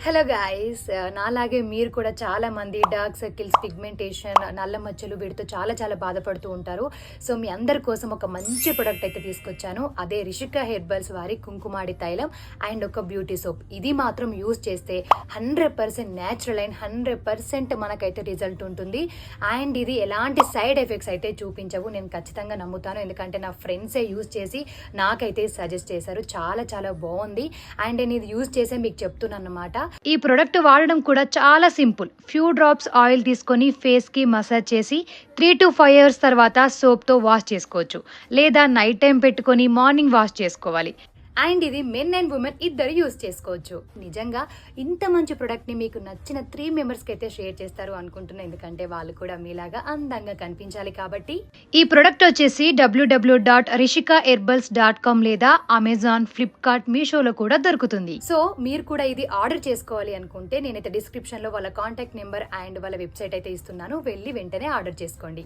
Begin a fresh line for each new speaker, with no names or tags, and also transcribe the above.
Hello guys, నాలాగే మీరు కూడా చాలా మంది డార్క్ సర్కిల్స్, పిగ్మెంటేషన్, నల్ల మచ్చలు వీటితో చాలా చాలా బాధపడుతూ ఉంటారు. సో మీ అందరి కోసం ఒక మంచి ప్రొడక్ట్ అయితే తీసుకొచ్చాను. అదే రిషికా హెర్బల్స్ వారి కుంకుమాడి తైలం అండ్ ఒక బ్యూటీ సోప్. ఇది మాత్రం యూజ్ చేస్తే 100% న్యాచురల్ అండ్ 100% మనకైతే రిజల్ట్ ఉంటుంది. అండ్ ఇది ఎలాంటి సైడ్ ఎఫెక్ట్స్ అయితే చూపించవు. నేను ఖచ్చితంగా నమ్ముతాను, ఎందుకంటే నా ఫ్రెండ్సే యూజ్ చేసి నాకైతే సజెస్ట్ చేశారు. చాలా చాలా బాగుంది. అండ్ నేను ఇది యూజ్ చేసే మీకు చెప్తున్నాను అన్నమాట. ఈ ప్రొడక్ట్ వాడడం కూడా చాలా సింపుల్. ఫ్యూ డ్రాప్స్ ఆయిల్ తీసుకొని ఫేస్ కి మసాజ్ చేసి 3 to 5 అవర్స్ తర్వాత సోప్ తో వాష్ చేసుకోవచ్చు, లేదా నైట్ టైం పెట్టుకొని మార్నింగ్ వాష్ చేసుకోవాలి. అండ్ ఇది మెన్ అండ్ ఉమెన్ ఇద్దరు యూజ్ చేసుకోవచ్చు. నిజంగా ఇంత మంచి ప్రొడక్ట్ని మీకు నచ్చిన 3 మెంబర్స్కి అయితే షేర్ చేస్తారు అనుకుంటున్నాను, ఎందుకంటే వాళ్ళు కూడా మీలాగా అందంగా కనిపించాలి కాబట్టి. ఈ ప్రొడక్ట్ వచ్చేసి www.rishikaherbals.com లేదా అమెజాన్, ఫ్లిప్కార్ట్, మీషోలో కూడా దొరుకుతుంది. సో మీరు కూడా ఇది ఆర్డర్ చేసుకోవాలి అనుకుంటే నేనైతే డిస్క్రిప్షన్లో వాళ్ళ కాంటాక్ట్ నెంబర్ అండ్ వాళ్ళ వెబ్సైట్ అయితే ఇస్తున్నాను. వెళ్ళి వెంటనే ఆర్డర్ చేసుకోండి.